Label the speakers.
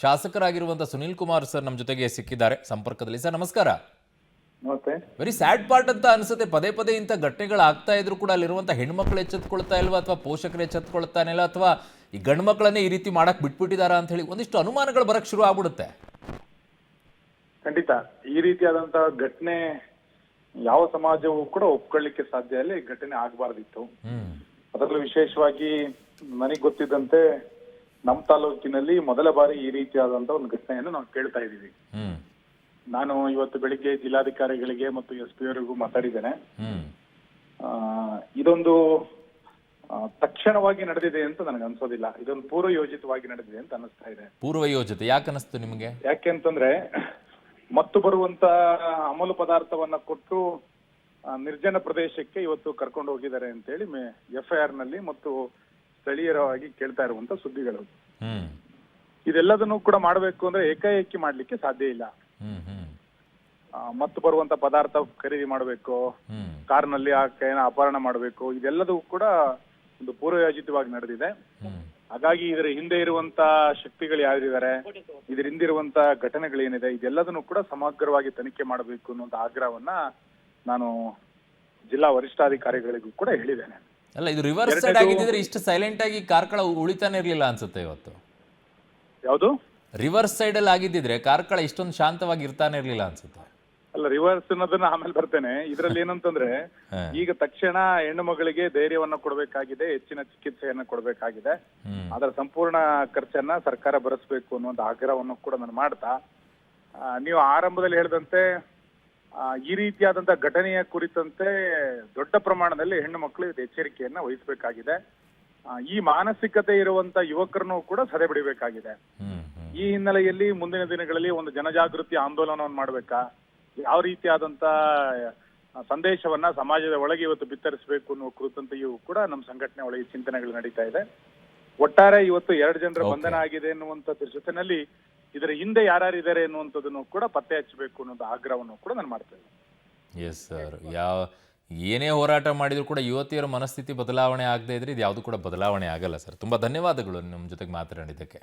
Speaker 1: ಶಾಸಕರಾಗಿರುವಂತ Sunil Kumar sir ನಮ್ಮ ಜೊತೆಗೆ ಸಿಕ್ಕಿದ್ದಾರೆ ಸಂಪರ್ಕದಲ್ಲಿ. ಸರ್ ನಮಸ್ಕಾರ.
Speaker 2: ಮತ್ತೆ
Speaker 1: ವೆರಿ ಸ್ಯಾಡ್ ಪಾರ್ಟ್ ಅಂತ ಅನ್ಸುತ್ತೆ, ಪದೇ ಪದೇ ಇಂಥ ಘಟನೆಗಳು ಆಗ್ತಾ ಇದ್ರು ಕೂಡ ಅಲ್ಲಿರುವಂತ ಹೆಣ್ಮಕ್ಳು ಎಚ್ಚೆತ್ಕೊಳ್ತಾ ಇಲ್ವಾ, ಅಥವಾ ಪೋಷಕರು ಎಚ್ಚೆತ್ಕೊಳ್ತಾನೆ ಇಲ್ಲ, ಅಥವಾ ಈ ಗಂಡು ಮಕ್ಕಳನ್ನೇ ಈ ರೀತಿ ಮಾಡಕ್ ಬಿಟ್ಬಿಟ್ಟಿದಾರಾ ಅಂತ ಹೇಳಿ ಒಂದಿಷ್ಟು ಅನುಮಾನಗಳು ಬರಕ್ ಶುರು ಆಗ್ಬಿಡುತ್ತೆ.
Speaker 2: ಖಂಡಿತ ಈ ರೀತಿಯಾದಂತ ಘಟನೆ ಯಾವ ಸಮಾಜವೂ ಕೂಡ ಒಪ್ಕೊಳ್ಳಿಕ್ಕೆ ಸಾಧ್ಯ ಇಲ್ಲ. ಈ ಘಟನೆ ಆಗಬಾರ್ದಿತ್ತು. ಅದರಲ್ಲೂ ವಿಶೇಷವಾಗಿ ನನಗೆ ಗೊತ್ತಿದ್ದಂತೆ ನಮ್ಮ ತಾಲೂಕಿನಲ್ಲಿ ಮೊದಲ ಬಾರಿ ಈ ರೀತಿಯಾದಂತ ಒಂದು ಘಟನೆಯನ್ನು ನಾವು ಕೇಳ್ತಾ ಇದ್ದೀವಿ. ನಾನು ಇವತ್ತು ಬೆಳಿಗ್ಗೆ ಜಿಲ್ಲಾಧಿಕಾರಿಗಳಿಗೆ ಮತ್ತು SP ಅವರಿಗೂ ಮಾತಾಡಿದ್ದೇನೆ. ಇದೊಂದು ತಕ್ಷಣವಾಗಿ ನಡೆದಿದೆ ಅಂತ ನನಗೆ ಅನ್ಸೋದಿಲ್ಲ. ಇದೊಂದು ಪೂರ್ವ ಯೋಜಿತವಾಗಿ ನಡೆದಿದೆ ಅಂತ ಅನಿಸ್ತಾ ಇದೆ.
Speaker 1: ಪೂರ್ವ ಯೋಜಿತ ಯಾಕೆ ಅನಿಸ್ತು ನಿಮಗೆ?
Speaker 2: ಯಾಕೆಂತಂದ್ರೆ ಮತ್ತು ಬರುವಂತ ಅಮಲು ಪದಾರ್ಥವನ್ನ ಕೊಟ್ಟು ನಿರ್ಜನ ಪ್ರದೇಶಕ್ಕೆ ಇವತ್ತು ಕರ್ಕೊಂಡು ಹೋಗಿದ್ದಾರೆ ಅಂತೇಳಿ FIR ನಲ್ಲಿ ಮತ್ತು ಸ್ಥಳೀಯರವಾಗಿ ಕೇಳ್ತಾ ಇರುವಂತ ಸುದ್ದಿಗಳು. ಇದೆಲ್ಲದನ್ನು ಕೂಡ ಮಾಡಬೇಕು ಅಂದ್ರೆ ಏಕಾಏಕಿ ಮಾಡ್ಲಿಕ್ಕೆ ಸಾಧ್ಯ ಇಲ್ಲ. ಮತ್ತು ಬರುವಂತ ಪದಾರ್ಥ ಖರೀದಿ ಮಾಡಬೇಕು, ಕಾರ್ನಲ್ಲಿ ಅಪಹರಣ ಮಾಡಬೇಕು, ಇದೆಲ್ಲದೂ ಕೂಡ ಒಂದು ಪೂರ್ವಯೋಜಿತವಾಗಿ ನಡೆದಿದೆ. ಹಾಗಾಗಿ ಇದರ ಹಿಂದೆ ಇರುವಂತ ಶಕ್ತಿಗಳು ಯಾರಿದ್ದಾರೆ, ಇದರ ಹಿಂದಿರುವಂತ ಘಟನೆಗಳೇನಿದೆ, ಇದೆಲ್ಲದನ್ನು ಕೂಡ ಸಮಗ್ರವಾಗಿ ತನಿಖೆ ಮಾಡಬೇಕು ಅನ್ನುವಂತ ಆಗ್ರಹವನ್ನ ನಾನು ಜಿಲ್ಲಾ ವರಿಷ್ಠಾಧಿಕಾರಿಗಳಿಗೂ ಕೂಡ ಹೇಳಿದ್ದೇನೆ.
Speaker 1: ಅಲ್ಲ, ಇದು ರಿವರ್ಸ್ ಸೈಡ್ ಆಗಿದ್ರೆ ಇಷ್ಟು ಸೈಲೆಂಟ್ ಆಗಿ ಕಾರ್ಕಳ ಉಳಿತಾನೆ ಇರ್ಲಿಲ್ಲ ಅನ್ಸುತ್ತೆ ಇವತ್ತು.
Speaker 2: ಯಾವುದು
Speaker 1: ರಿವರ್ಸ್ ಸೈಡ್ ಅಲ್ಲಿ ಆಗಿದ್ದಿದ್ರೆ ಕಾರ್ಕಳ ಇಷ್ಟೊಂದು ಶಾಂತವಾಗಿ ಇರ್ತಾನೆ ಇರ್ಲಿಲ್ಲ ಅನ್ಸುತ್ತೆ.
Speaker 2: ಅಲ್ಲ, ರಿವರ್ಸ್ ಅನ್ನೋದನ್ನ ಆಮೇಲೆ ಬರ್ತೇನೆ. ಇದ್ರಲ್ಲಿ ಏನಂತಂದ್ರೆ ಈಗ ತಕ್ಷಣ ಹೆಣ್ಣು ಮಗಳಿಗೆ ಧೈರ್ಯವನ್ನ ಕೊಡಬೇಕಾಗಿದೆ, ಹೆಚ್ಚಿನ ಚಿಕಿತ್ಸೆಯನ್ನ ಕೊಡಬೇಕಾಗಿದೆ. ಅದರ ಸಂಪೂರ್ಣ ಖರ್ಚನ್ನ ಸರ್ಕಾರ ಭರಿಸಬೇಕು ಅನ್ನುವಂತ ಆಗ್ರಹವನ್ನು ಕೂಡ ನಾನು ಮಾಡ್ತಾ, ನೀವು ಆರಂಭದಲ್ಲಿ ಹೇಳಿದಂತೆ ಈ ರೀತಿಯಾದಂತಹ ಘಟನೆಯ ಕುರಿತಂತೆ ದೊಡ್ಡ ಪ್ರಮಾಣದಲ್ಲಿ ಹೆಣ್ಣು ಮಕ್ಕಳು ಎಚ್ಚರಿಕೆಯನ್ನ ವಹಿಸಬೇಕಾಗಿದೆ. ಈ ಮಾನಸಿಕತೆ ಇರುವಂತ ಯುವಕರನ್ನು ಕೂಡ ಸದೆ ಬಿಡಬೇಕಾಗಿದೆ. ಈ ಹಿನ್ನೆಲೆಯಲ್ಲಿ ಮುಂದಿನ ದಿನಗಳಲ್ಲಿ ಒಂದು ಜನಜಾಗೃತಿ ಆಂದೋಲನವನ್ನು ಮಾಡ್ಬೇಕಾ, ಯಾವ ರೀತಿಯಾದಂತ ಸಂದೇಶವನ್ನ ಸಮಾಜದ ಒಳಗೆ ಇವತ್ತು ಬಿತ್ತರಿಸಬೇಕು ಅನ್ನೋ ಕುರಿತಂತೆಯೂ ಕೂಡ ನಮ್ಮ ಸಂಘಟನೆ ಒಳಗೆ ಚಿಂತನೆಗಳು ನಡೀತಾ ಇದೆ. ಒಟ್ಟಾರೆ ಇವತ್ತು 2 ಜನರ ಬಂಧನ ಆಗಿದೆ ಎನ್ನುವಂಥದ್ರ ಜೊತೆನಲ್ಲಿ ಇದರ ಹಿಂದೆ ಯಾರ್ಯಾರಿದ್ದಾರೆ ಎನ್ನುವಂಥದ್ದನ್ನು ಕೂಡ ಪತ್ತೆ ಹಚ್ಚಬೇಕು ಅನ್ನೋದು ಆಗ್ರಹವನ್ನು ಕೂಡ ನಾನು ಮಾಡ್ತೇನೆ.
Speaker 1: ಎಸ್ ಸರ್, ಏನೇ ಹೋರಾಟ ಮಾಡಿದ್ರು ಕೂಡ ಯುವತಿಯರ ಮನಸ್ಥಿತಿ ಬದಲಾವಣೆ ಆಗದೆ ಇದ್ರೆ ಇದು ಯಾವುದು ಕೂಡ ಬದಲಾವಣೆ ಆಗಲ್ಲ ಸರ್. ತುಂಬಾ ಧನ್ಯವಾದಗಳು ನಮ್ಮ ಜೊತೆಗೆ ಮಾತನಾಡಿದ್ದಕ್ಕೆ.